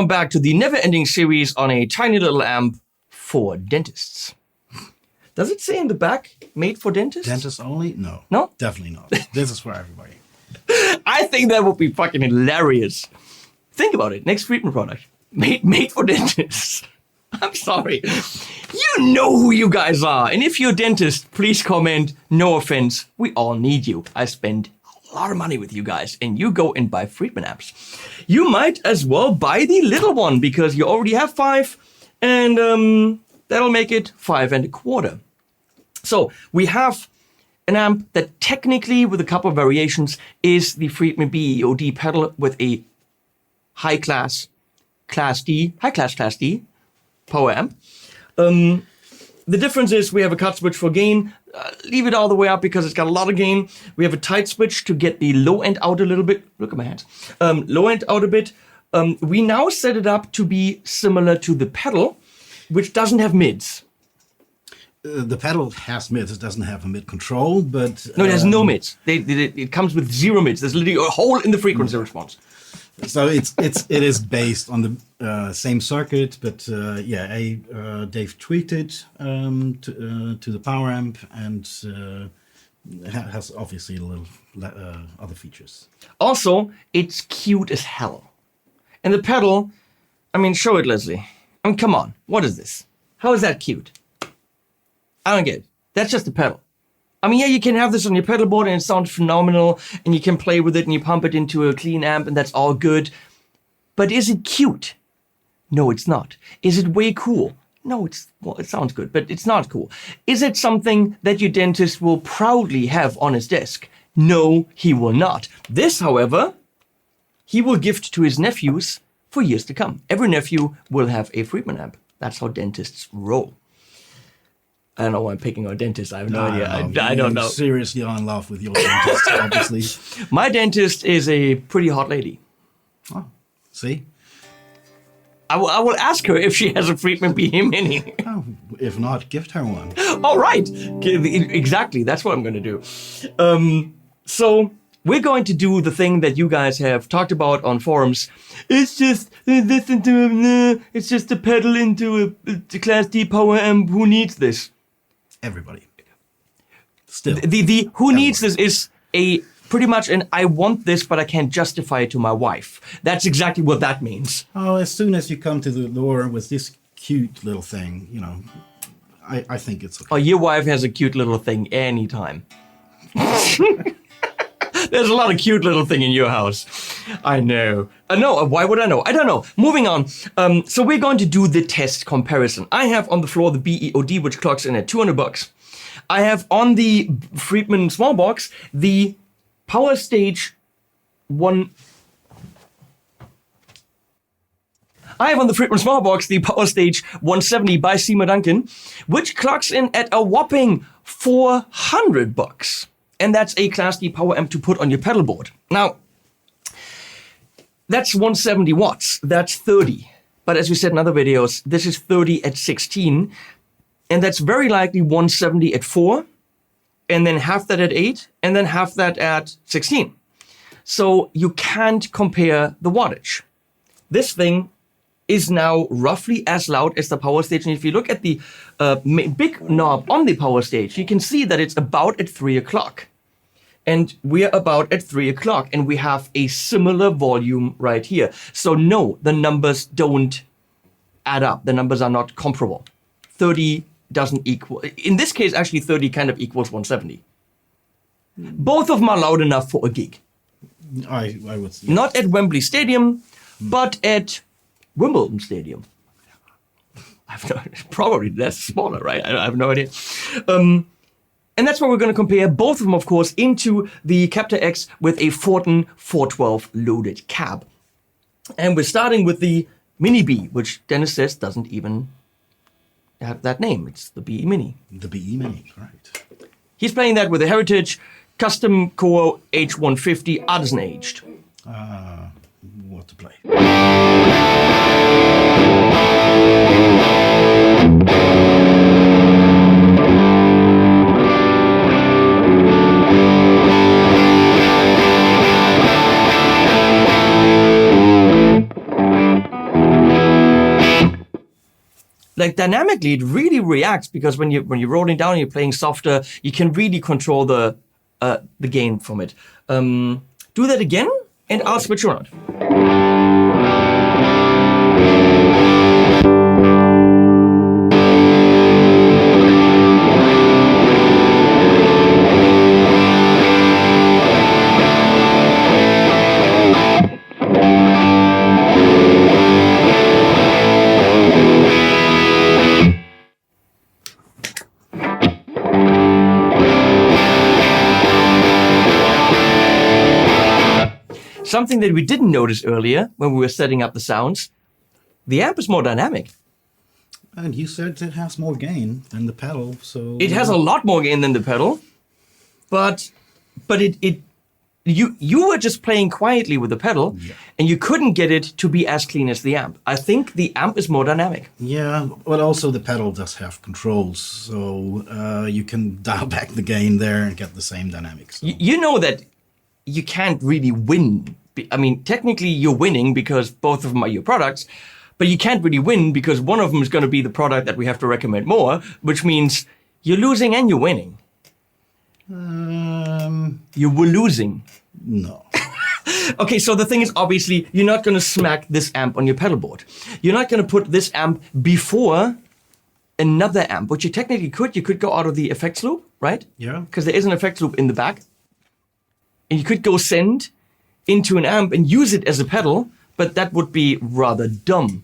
welcome back to the never-ending series on a tiny little amp for dentists. Does it say in the back, made for dentists? Dentists only? No. No? Definitely not. This is for everybody. I think that would be fucking hilarious. Think about it. Next Friedman product. Made for dentists. I'm sorry. You know who you guys are. And if you're a dentist, please comment. No offense. We all need you. I spend a lot of money with you guys. And you go and buy Friedman amps. You might as well buy the little one because you already have 5. And that'll make it 5 1/4. So we have an amp that technically, with a couple of variations, is the Friedman BE OD pedal with a high-class Class D power amp. The difference is we have a cut switch for gain. Leave it all the way up because it's got a lot of gain. We have a tight switch to get the low end out a little bit. Look at my hands. Low end out a bit. We now set it up to be similar to the pedal, which doesn't have mids. The pedal has mids. It doesn't have a mid control, but... No, it has no mids. It comes with 0 mids. There's literally a hole in the frequency response. So it is based on the same circuit, but Dave tweaked it to the power amp and has obviously a little other features. Also, it's cute as hell. And the pedal, I mean, show it, Leslie. I mean, come on. What is this? How is that cute? I don't get it. That's just a pedal. I mean, yeah, you can have this on your pedal board and it sounds phenomenal and you can play with it and you pump it into a clean amp and that's all good. But is it cute? No, it's not. Is it way cool? No, well, it sounds good, but it's not cool. Is it something that your dentist will proudly have on his desk? No, he will not. This, however, he will gift to his nephews for years to come. Every nephew will have a Friedman amp. That's how dentists roll. I don't know why I'm picking on dentists. I have no idea. I don't know. Seriously in love with your dentist, obviously. My dentist is a pretty hot lady. Oh, see? I will ask her if she has a Friedman BE Mini. Oh, if not, gift her one. All right. Exactly. That's what I'm going to do. So we're going to do the thing that you guys have talked about on forums. It's just it's just a pedal into a Class D power amp. Who needs this? Everybody. Still. The who needs this is a pretty much an I want this, but I can't justify it to my wife. That's exactly what that means. Oh, as soon as you come to the door with this cute little thing, you know, I think it's okay. Oh, your wife has a cute little thing anytime. There's a lot of cute little thing in your house. I know. No, why would I know? I don't know. Moving on. So we're going to do the test comparison. I have on the floor the BE OD, which clocks in at $200. I have on the Friedman small box the Power Stage 1. I have on the Friedman small box the Power Stage 170 by Seymour Duncan, which clocks in at a whopping $400. And that's a Class D power amp to put on your pedal board. Now, that's 170 watts. That's 30. But as we said in other videos, this is 30 at 16. And that's very likely 170 at 4. And then half that at 8. And then half that at 16. So you can't compare the wattage. This thing is now roughly as loud as the power stage. And if you look at the big knob on the power stage, you can see that it's about at 3 o'clock. And we're about at 3 o'clock and we have a similar volume right here. So no, the numbers don't add up. The numbers are not comparable. 30 doesn't equal, in this case, actually 30 kind of equals 170. Both of them are loud enough for a gig. I would say. Not at Wembley Stadium, but at Wimbledon Stadium. Probably that's smaller, right? I have no idea. And that's what we're going to compare both of them, of course, into the Captor X with a Fortin 412 loaded cab. And we're starting with the Mini B, which Dennis says doesn't even have that name. It's the BE Mini. The BE Mini, right. He's playing that with a Heritage Custom Core H150 Artisan Aged. What to play? like dynamically, it really reacts because when you're rolling down and you're playing softer, you can really control the gain from it. Do that again, and I'll switch around. Something that we didn't notice earlier when we were setting up the sounds, the amp is more dynamic. And you said it has more gain than the pedal, so... It has a lot more gain than the pedal, but you were just playing quietly with the pedal, and you couldn't get it to be as clean as the amp. I think the amp is more dynamic. Yeah, but also the pedal does have controls, so you can dial back the gain there and get the same dynamics. So. You know that you can't really win. I mean, technically you're winning because both of them are your products, but you can't really win because one of them is going to be the product that we have to recommend more, which means you're losing and you're winning. You were losing. No. Okay, so the thing is, obviously, you're not going to smack this amp on your pedal board. You're not going to put this amp before another amp, which you technically could. You could go out of the effects loop, right? Yeah. Because there is an effects loop in the back. And you could go send into an amp and use it as a pedal, but that would be rather dumb.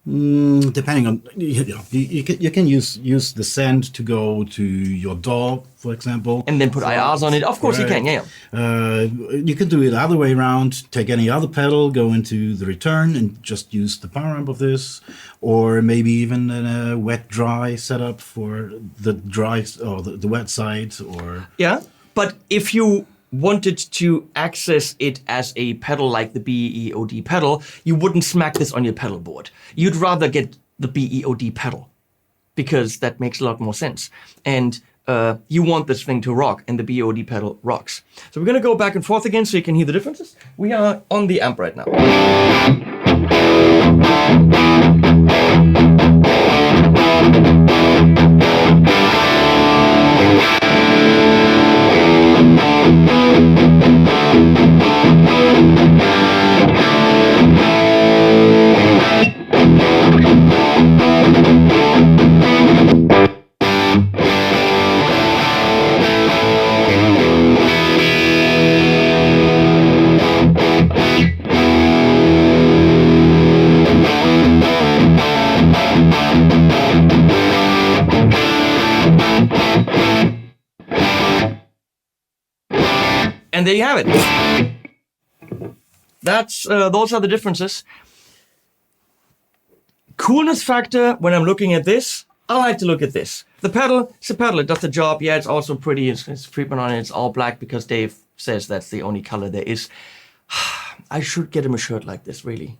Depending on, you can use the send to go to your DAW, for example. And then put IRs on it. Of course you can, yeah. You can do it the other way around. Take any other pedal, go into the return and just use the power amp of this. Or maybe even a wet-dry setup for the dry or the wet side. Or yeah, but if you wanted to access it as a pedal like the BEOD pedal, you wouldn't smack this on your pedal board. You'd rather get the BEOD pedal because that makes a lot more sense. And you want this thing to rock, and the BEOD pedal rocks. So we're going to go back and forth again so you can hear the differences. We are on the amp right now. And there you have it. That's those are the differences. Coolness factor, when I'm looking at this, I like to look at this. The pedal, it's a pedal, it does the job. Yeah, it's also pretty, it's Friedman on it, it's all black because Dave says that's the only color there is. I should get him a shirt like this, really.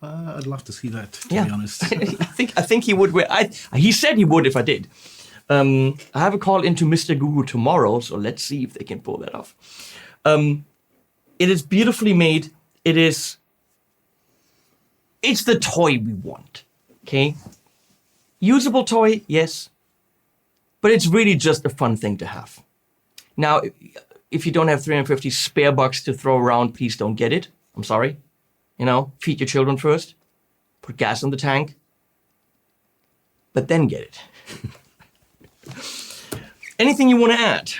I'd love to see that, to be honest. I think he would wear, he said he would if I did. I have a call into Mr. Google tomorrow, so let's see if they can pull that off. It is beautifully made. It's the toy we want, okay? Usable toy, yes, but it's really just a fun thing to have. Now, if you don't have 350 spare bucks to throw around, please don't get it. I'm sorry. You know, feed your children first, put gas in the tank, but then get it. Anything you want to add?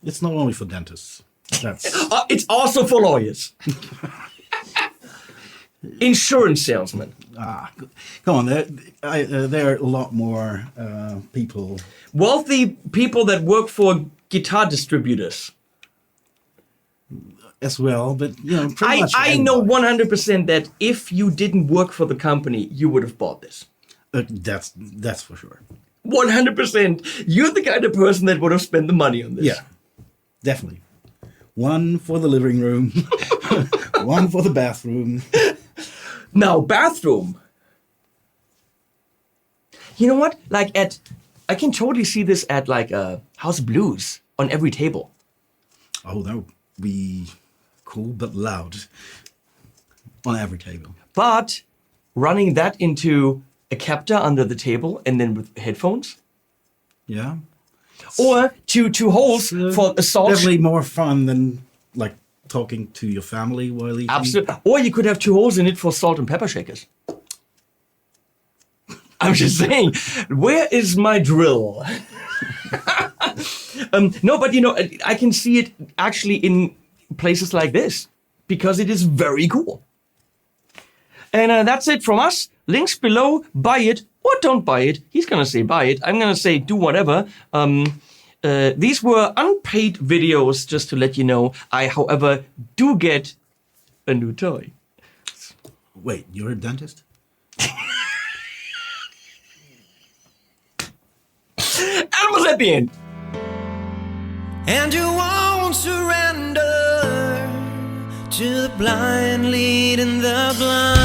It's not only for dentists. That's... it's also for lawyers. Insurance salesmen. Come on, there are a lot more people. Wealthy people that work for guitar distributors. As well, but you know, pretty much I know 100% that if you didn't work for the company, you would have bought this. That's for sure. 100%. You're the kind of person that would have spent the money on this. Yeah, definitely. One for the living room, one for the bathroom. Now, bathroom. You know what? Like I can totally see this at like House Blues on every table. Oh, that would be cool, but loud on every table. But running that into a captor under the table and then with headphones. Yeah. Or two holes for a salt. Definitely more fun than like talking to your family while eating. Absolutely. Or you could have 2 holes in it for salt and pepper shakers. I'm just saying, where is my drill? No, but I can see it actually in places like this because it is very cool. And that's it from us. Links below. Buy it or don't buy it. He's gonna say buy it. I'm gonna say do whatever. These were unpaid videos, just to let you know. I, however, do get a new toy. Wait, you're a dentist? Animals at the end. And you won't surrender to the blind leading the blind.